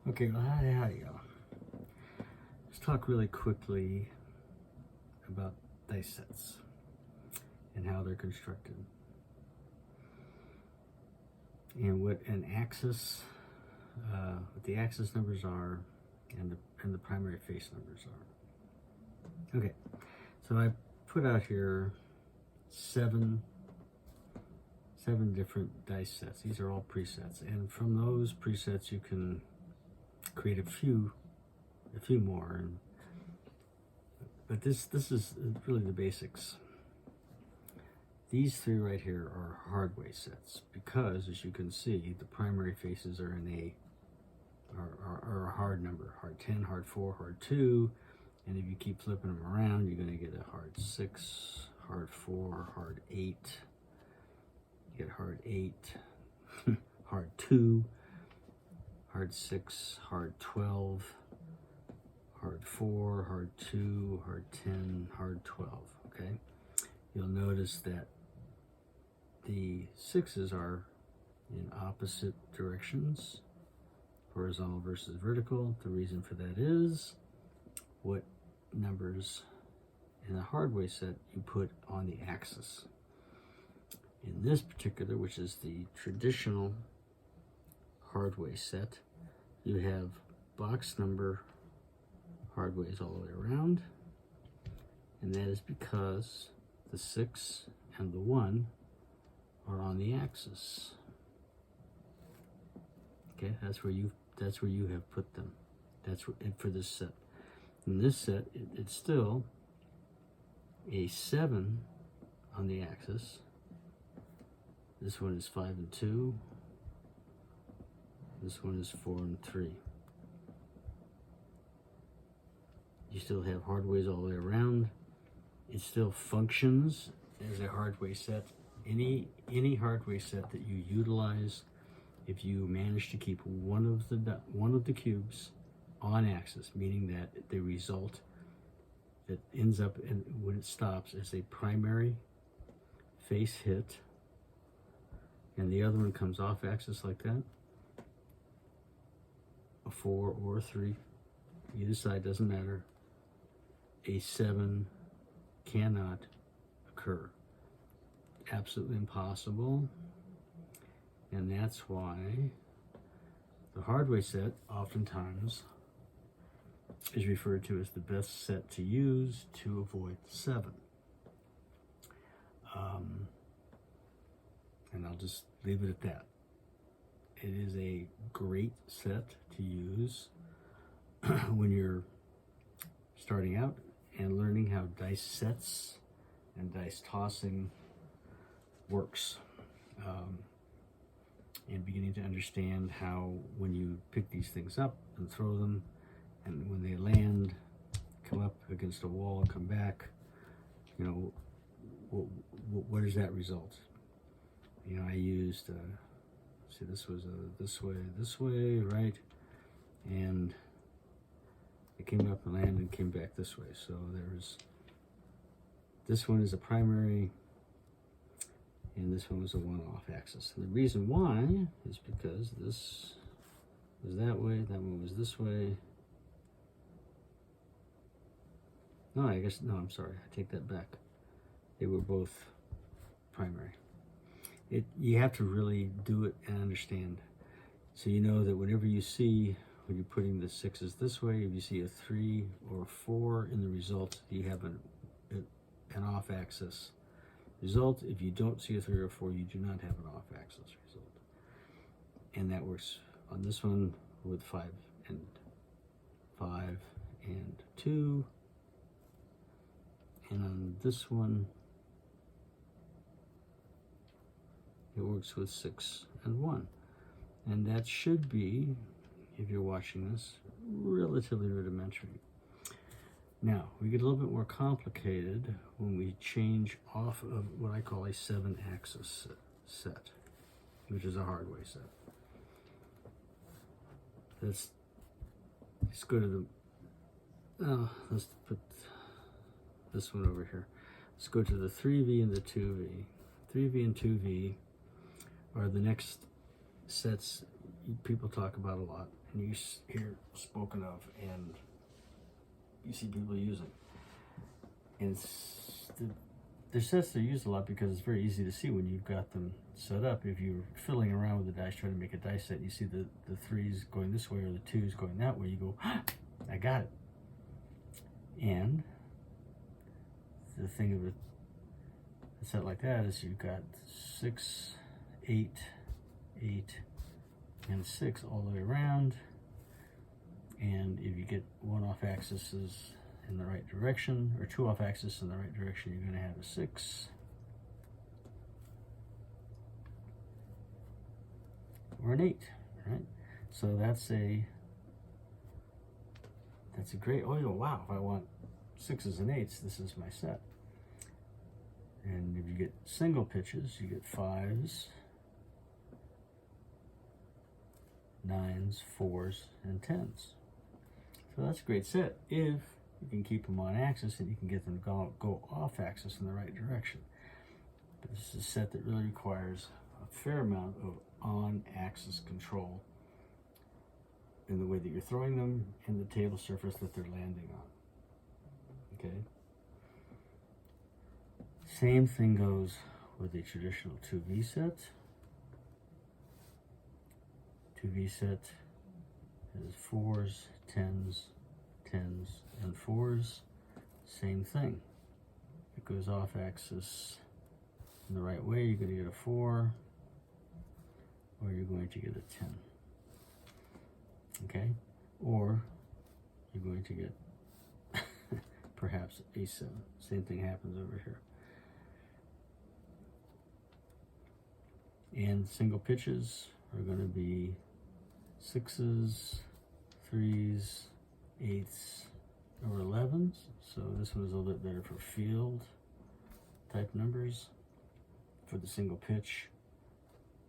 Okay, well, how do you go? Let's talk really quickly about dice sets and how they're constructed, and what the axis numbers are, and the primary face numbers are. Okay, so I put out here seven different dice sets. These are all presets, and from those presets you can create a few more. But this is really the basics. These three right here are hardway sets because, as you can see, the primary faces are in a hard number: hard 10, hard 4, hard 2. And if you keep flipping them around, you're going to get a hard 6, hard 4, hard 8. You get hard 8, hard 2, hard 6, hard 12, hard 4, hard 2, hard 10, hard 12, okay? You'll notice that the 6s are in opposite directions, horizontal versus vertical. The reason for that is what numbers in the hardway set you put on the axis. In this particular, which is the traditional hardway set, you have box number hardways all the way around, and that is because the 6 and the 1 are on the axis. Okay, that's where you have put them. That's what, and for this set. In this set, it's still a 7 on the axis. This one is 5 and 2. This one is 4 and 3. You still have hardways all the way around. It still functions as a hardway set. Any hardway set that you utilize, if you manage to keep one of the cubes on axis, meaning that the result that ends up in, when it stops, is a primary face hit, and the other one comes off axis like that, a 4 or a 3, either side doesn't matter, a 7 cannot occur. Absolutely impossible. And that's why the hardway set oftentimes is referred to as the best set to use to avoid the 7. And I'll just leave it at that. It is a great set to use when you're starting out and learning how dice sets and dice tossing works, and beginning to understand how, when you pick these things up and throw them, and when they land, come up against a wall and come back, you know, what is that result? You know, I used, see, this was this way, right? And it came up and landed and came back this way. So this one is a primary, and this one was a one-off axis. And the reason why is because this was that way, that one was this way. No, I'm sorry, I take that back. They were both primary. You have to really do it and understand. So you know that whenever you see, when you're putting the 6s this way, if you see a 3 or a 4 in the result, you have an off-axis result. If you don't see a 3 or 4, you do not have an off-axis result. And that works on this one with 5 and 2, and on this one it works with 6 and 1. And that should be, if you're watching this, relatively rudimentary. Now, we get a little bit more complicated when we change off of what I call a 7-axis set, which is a hardway set. Let's go to let's put this one over here. Let's go to the 3V and the 2V. 3V and 2V are the next sets people talk about a lot, and you hear spoken of, and you see people using. And they're sets they're used a lot because it's very easy to see when you've got them set up. If you're fiddling around with the dice trying to make a dice set, you see the threes going this way or the twos going that way, you go, ah, I got it. And the thing of a set like that is you've got 6, 8, 8, and 6 all the way around. And if you get one off axis in the right direction, or two off axis in the right direction, you're going to have a 6 or an 8, right? So that's a great, oh wow, if I want 6s and 8s, this is my set. And if you get single pitches, you get 5s, 9s, 4s, and 10s. So that's a great set if you can keep them on axis and you can get them to go off axis in the right direction. But this is a set that really requires a fair amount of on-axis control in the way that you're throwing them and the table surface that they're landing on. Okay? Same thing goes with a traditional 2V set. 2V set is 4s, 10s, 10s, and 4s. Same thing. If it goes off axis in the right way, you're going to get a 4, or you're going to get a 10. Okay? Or you're going to get perhaps a 7. Same thing happens over here. And single pitches are going to be 6s, 3s, 8s, or 11s. So this one is a little bit better for field type numbers. For the single pitch,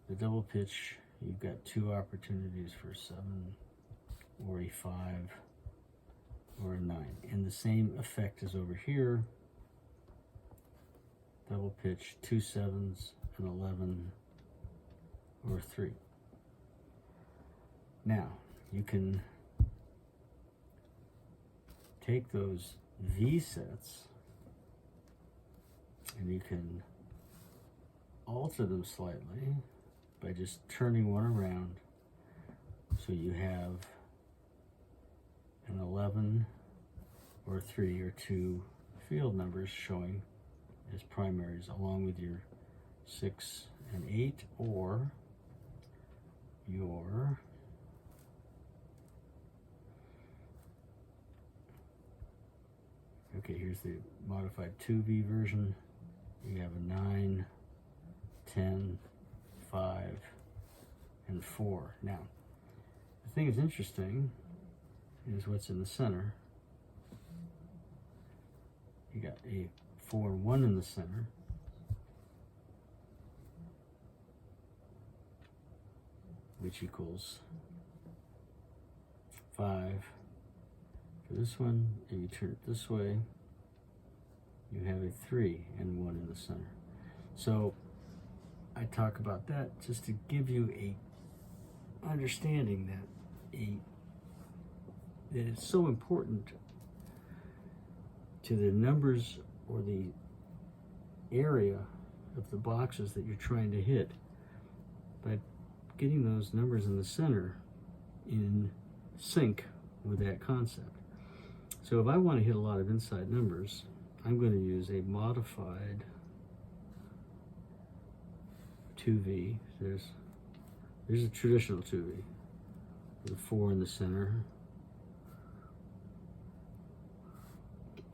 the double pitch, you've got 2 opportunities for 7 or a 5 or a 9. And the same effect is over here. Double pitch, 2 7s, an 11, or 3. Now, you can take those V sets and you can alter them slightly by just turning one around so you have an 11 or 3 or 2 field numbers showing as primaries along with your 6 and 8 or your okay, here's the modified 2V version. You have a 9, 10, 5, and 4. Now, the thing that's interesting is what's in the center. You got a 4 and 1 in the center. Which equals 5 for this one. If you turn it this way, you have a 3 and 1 in the center. So I talk about that just to give you a understanding that that it's so important to the numbers or the area of the boxes that you're trying to hit by getting those numbers in the center in sync with that concept. So if I want to hit a lot of inside numbers, I'm going to use a modified 2V. There's a traditional 2V with a 4 in the center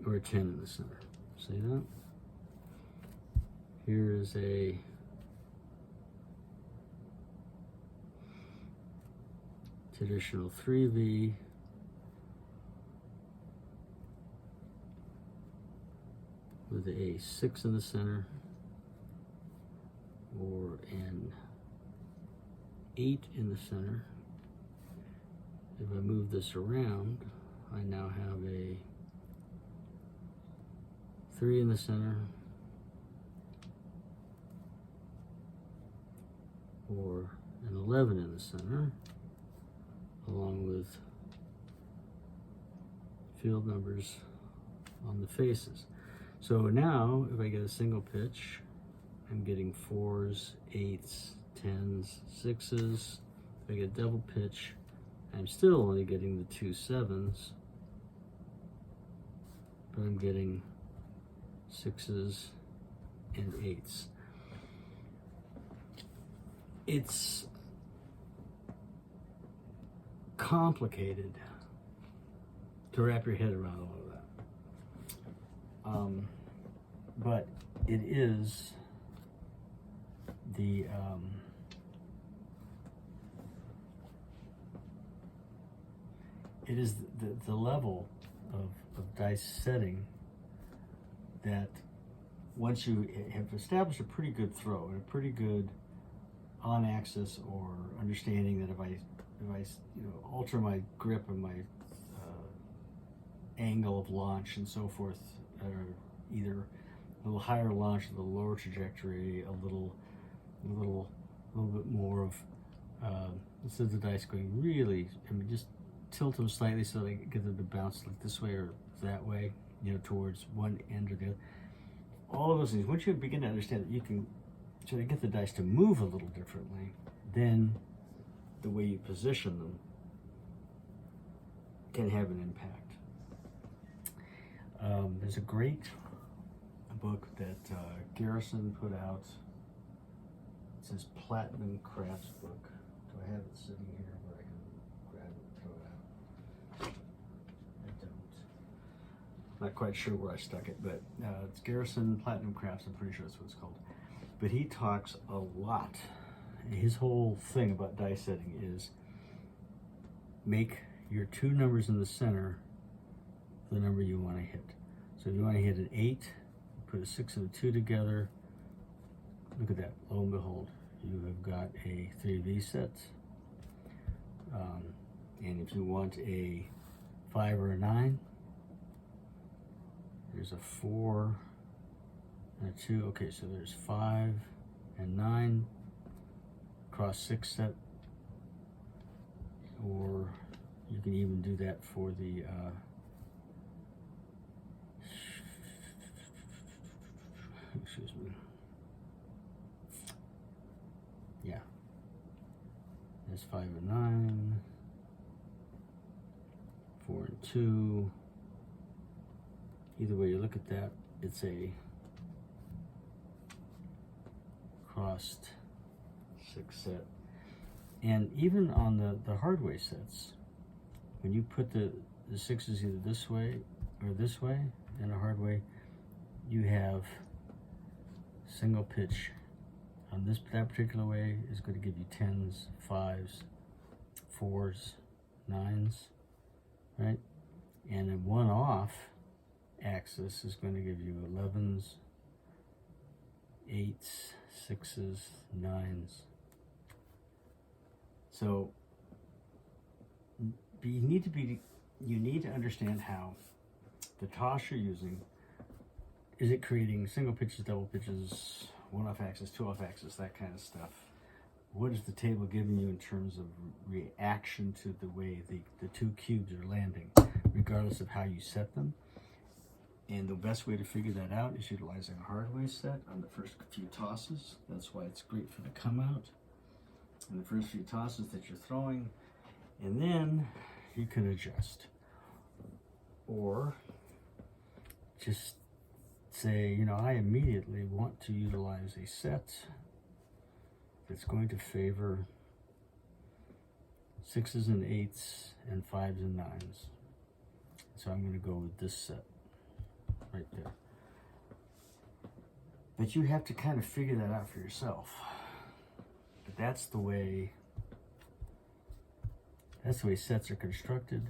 or a 10 in the center. See that? Here is a traditional 3V with a 6 in the center or an 8 in the center. If I move this around, I now have a 3 in the center or an 11 in the center. along with field numbers on the faces. So now if I get a single pitch, I'm getting 4s, 8s, 10s, 6s. If I get a double pitch, I'm still only getting the 2 7s, but I'm getting 6s and 8s. It's complicated to wrap your head around all of that. But it is the level of dice setting that once you have established a pretty good throw and a pretty good on axis or understanding that if I alter my grip and my angle of launch and so forth, or either a little higher launch, a little lower trajectory, a little bit more of instead of the dice going really, just tilt them slightly so they get them to bounce like this way or that way, towards one end or the other. All of those things. Once you begin to understand that you can sort of get the dice to move a little differently, then the way you position them can have an impact. There's a great book that Garrison put out. It says Platinum Crafts Book. Do I have it sitting here where I can grab it and throw it out? I don't. Not quite sure where I stuck it, but it's Garrison Platinum Crafts. I'm pretty sure that's what it's called. But he talks a lot. His whole thing about dice setting is make your 2 numbers in the center the number you want to hit. So if you want to hit an 8, put a 6 and a 2 together. Look at that. Lo and behold, you have got a 3V set. And if you want a 5 or a 9, there's a 4 and a 2. Okay, so there's 5 and 9. Cross 6 set. Or you can even do that for the excuse me. Yeah. There's 5 and 9. 4 and 2. Either way you look at that, it's a crossed 6 set. And even on the hard way sets, when you put the 6s either this way or this way in a hard way, you have single pitch on that particular way is going to give you 10s, 5s, 4s, 9s, right? And a one off axis is going to give you 11s, 8s, 6s, 9s. So you need to understand how the toss you're using, is it creating single pitches, double pitches, one off axis, two off axis, that kind of stuff. What is the table giving you in terms of reaction to the way the 2 cubes are landing, regardless of how you set them? And the best way to figure that out is utilizing a hardway set on the first few tosses. That's why it's great for the come out and the first few tosses that you're throwing. And then you can adjust. Or just say, I immediately want to utilize a set that's going to favor 6s and 8s and 5s and 9s. So I'm going to go with this set right there. But you have to kind of figure that out for yourself. But that's the way sets are constructed.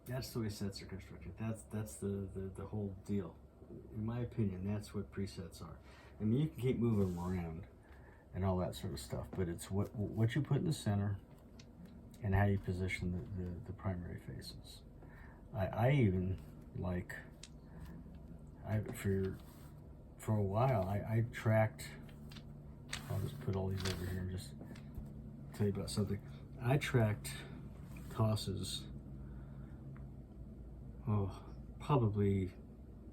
That's the way sets are constructed. That's the whole deal. In my opinion, that's what presets are. I mean, you can keep moving them around and all that sort of stuff, but it's what you put in the center and how you position the primary faces. I even like, for for a while, I tracked, I'll just put all these over here and just tell you about something. I tracked tosses, probably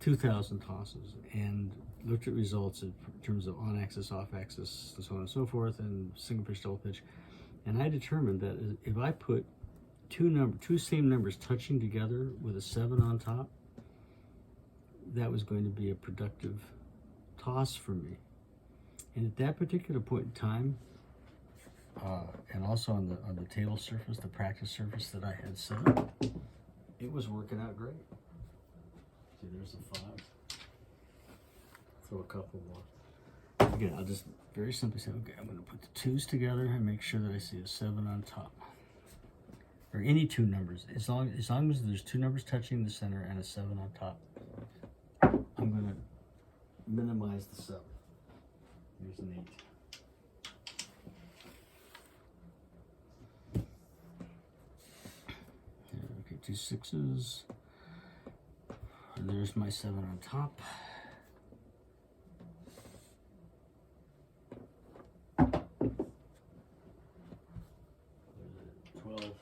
2,000 tosses, and looked at results in terms of on axis, off axis, and so on and so forth, and single pitch, double pitch. And I determined that if I put two same numbers touching together with a 7 on top, that was going to be a productive toss for me. And at that particular point in time, and also on the table surface, the practice surface that I had set up, it was working out great. See, there's the 5. Throw a couple more. Again, I'll just very simply say, okay, I'm going to put the 2s together and make sure that I see a 7 on top. Or any 2 numbers, as long as there's 2 numbers touching the center and a 7 on top, I'm going to minimize the 7. Here's an 8. Okay, 2 6s. And there's my 7 on top. There's a 12.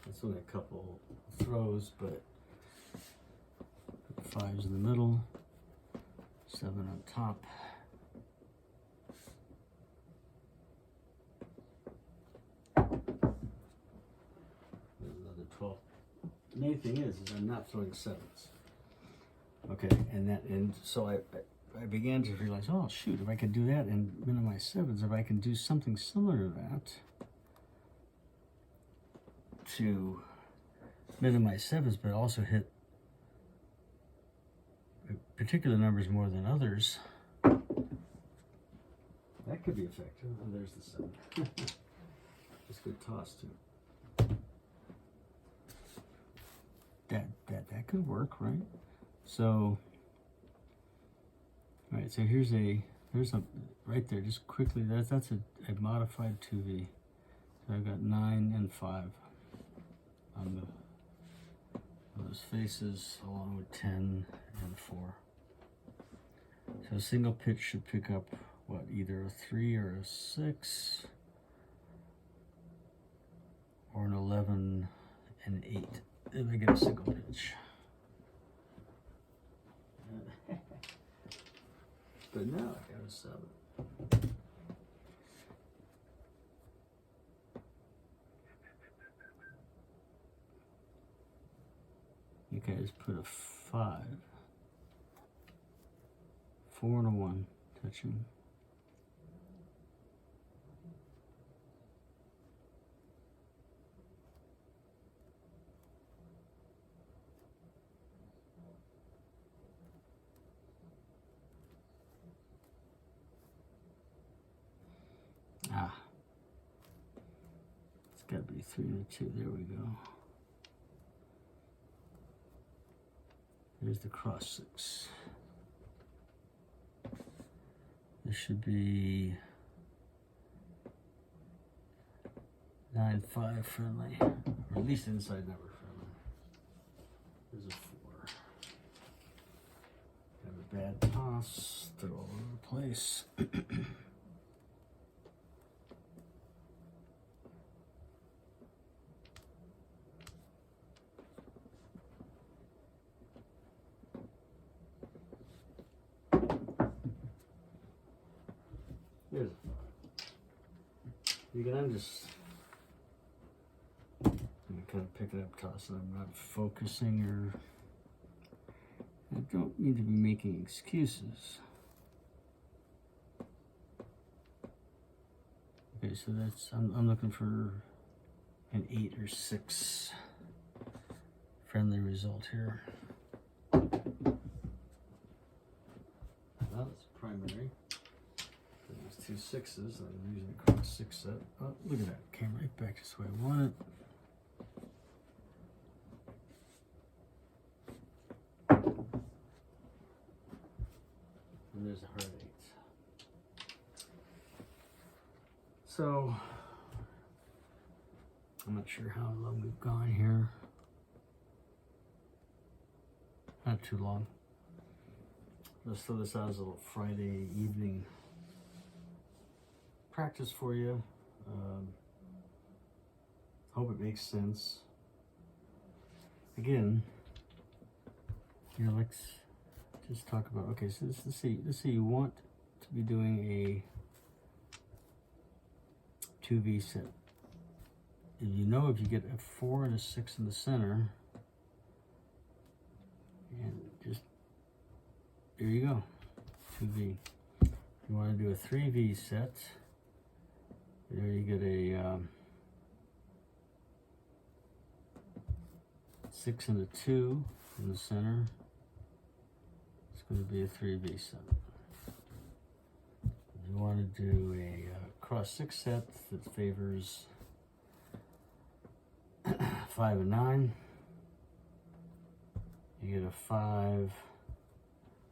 That's only a couple throws, but 5's in the middle, 7 on top. There's another 12. The main thing is I'm not throwing 7s. Okay, and so I began to realize, oh shoot, if I could do that and minimize 7s, if I can do something similar to that to minimize 7s, but also hit particular numbers more than others, that could be effective. And there's the 7. That's a good toss too. That could work, right? So, all right. So there's a right there. Just quickly, that's a modified 2V. So I've got 9 and 5 on those faces, along with 10 and 4. So a single pitch should pick up, what, either a 3 or a 6, or an 11 and 8. Then I get a single pitch. But now I got a 7. Okay, let's put a 5. 4 and a 1 touching. It's got to be 3 and a 2. There we go. There's the cross 6. This should be 9-5 friendly, or at least inside number friendly. There's a 4. Have a bad toss, throw all over the place. There's a 5. Again, I'm just kind of picking up toss, and I'm not focusing, or I don't need to be making excuses. Okay, so that's I'm looking for an 8 or 6 friendly result here. Well, that's primary. There's 2 6s. I'm using a cross 6 set. Oh, look at that. Came right back just the way I want it. And there's a hard 8. So, I'm not sure how long we've gone here. Not too long. Let's throw this out as a little Friday evening practice for you. Hope it makes sense. Again, here, let's just talk about, okay, so let's say you want to be doing a 2V set. And you know if you get a 4 and a 6 in the center, and just, there you go, 2V. If you want to do a 3V set, there you get a 6 and a 2 in the center. It's going to be a 3V set. If you want to do a cross 6 set that favors 5 and 9, you get a 5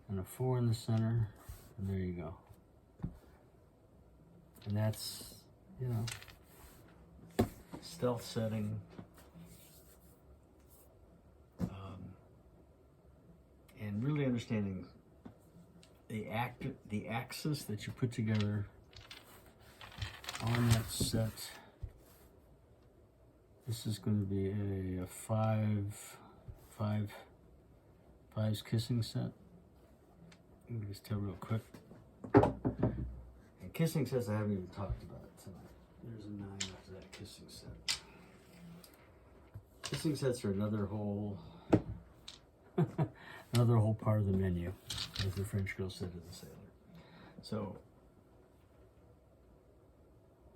and a 4 in the center, and there you go. And that's, you know, stealth setting. And really understanding the axis that you put together on that set. This is going to be a fives kissing set. Let me just tell real quick. And kissing sets, I haven't even talked about it tonight. There's a 9 after that kissing set. Kissing sets are another whole another whole part of the menu, as the French girl said to the sailor. So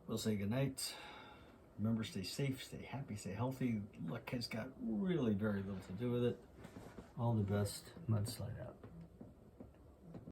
we'll say goodnight. Remember, stay safe, stay happy, stay healthy. Luck has got really very little to do with it. All the best. Mudslide out.